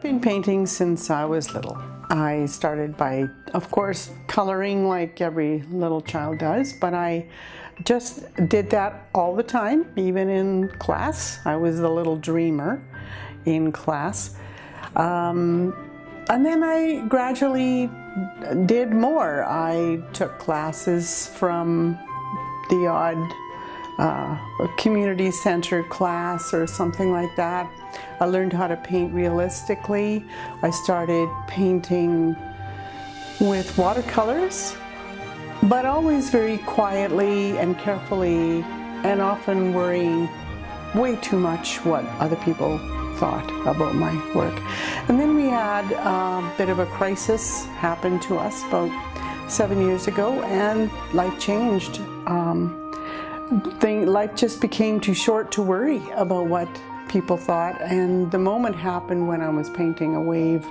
been painting since I was little. I started by, of course, coloring like every little child does, but I just did that all the time, even in class. I was the little dreamer in class. And then I gradually did more. I took classes from the odd community center class or something like that. I learned how to paint realistically. I started painting with watercolors, but always very quietly and carefully, and often worrying way too much what other people thought about my work. And then we had a bit of a crisis happen to us about 7 years ago, and life changed. Life just became too short to worry about what people thought, and the moment happened when I was painting a wave.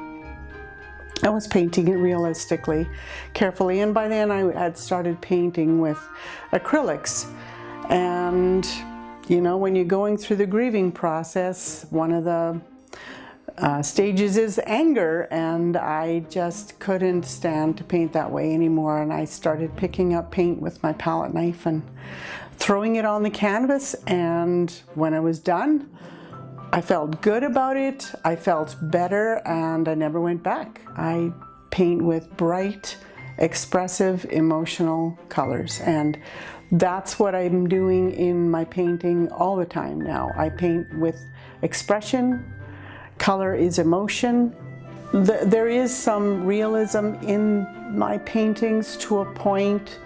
I was painting it realistically, carefully, and by then I had started painting with acrylics. And you know, when you're going through the grieving process, one of the stages is anger, and I just couldn't stand to paint that way anymore, and I started picking up paint with my palette knife and throwing it on the canvas. And when I was done, I felt good about it, I felt better, and I never went back. I paint with bright, expressive, emotional colors, and that's what I'm doing in my painting all the time now. I paint with expression. Color is emotion. There is some realism in my paintings to a point,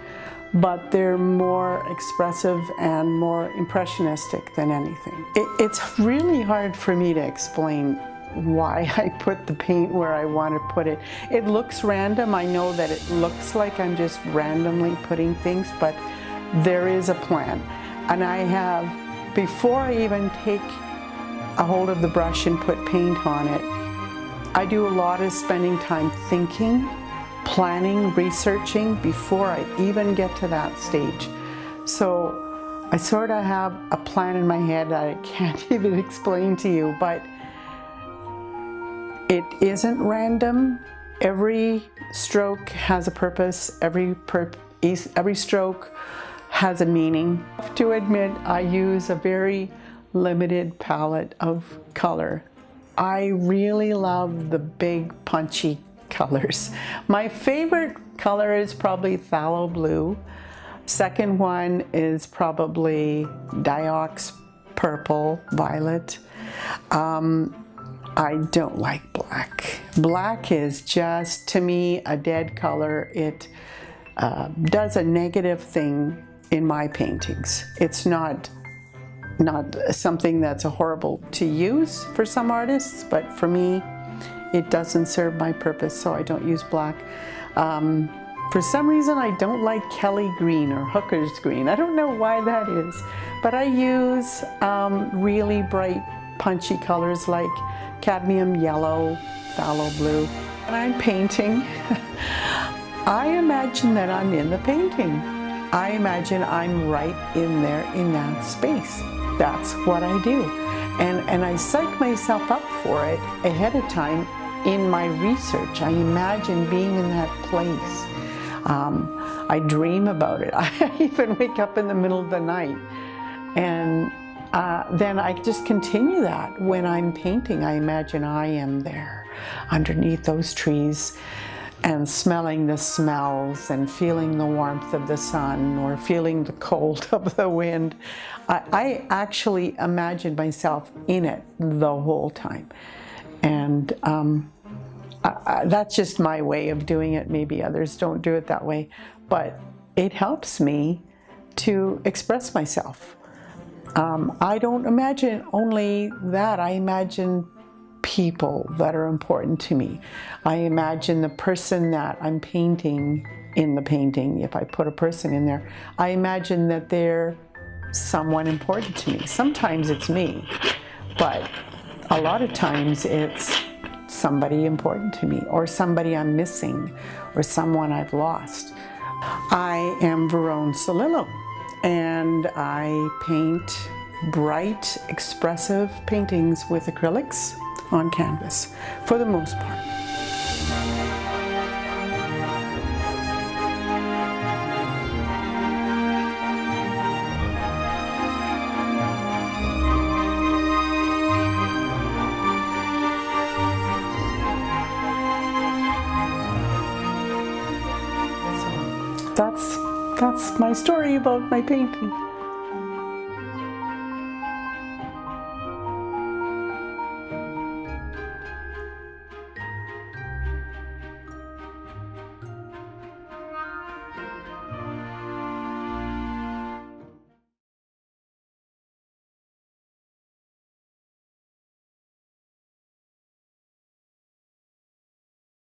but they're more expressive and more impressionistic than anything. It's really hard for me to explain why I put the paint where I want to put it. It looks random. I know that it looks like I'm just randomly putting things, but there is a plan. And I have, before I even take a hold of the brush and put paint on it, I do a lot of spending time thinking, planning, researching before I even get to that stage. So I sort of have a plan in my head that I can't even explain to you, but it isn't random. Every stroke has a purpose. Every stroke has a meaning. I have to admit, I use a very limited palette of color. I really love the big punchy colors. My favorite color is probably phthalo blue. Second one is probably diox purple, violet. I don't like black. Black is just, to me, a dead color. It does a negative thing in my paintings. It's not something that's horrible to use for some artists, but for me, it doesn't serve my purpose, so I don't use black. For some reason, I don't like Kelly green or Hooker's green. I don't know why that is, but I use really bright, punchy colors like cadmium yellow, phthalo blue. When I'm painting, I imagine that I'm in the painting. I imagine I'm right in there in that space. That's what I do. And I psych myself up for it ahead of time in my research. I imagine being in that place. I dream about it. I even wake up in the middle of the night. And then I just continue that. When I'm painting, I imagine I am there underneath those trees and smelling the smells and feeling the warmth of the sun or feeling the cold of the wind. I actually imagine myself in it the whole time. And that's just my way of doing it. Maybe others don't do it that way, but it helps me to express myself. I don't imagine only that. I imagine people that are important to me. I imagine the person that I'm painting in the painting. If I put a person in there, I imagine that they're someone important to me. Sometimes it's me, but a lot of times it's somebody important to me, or somebody I'm missing, or someone I've lost. I am Verone Art, and I paint bright, expressive paintings with acrylics. on canvas, for the most part. So that's my story about my painting.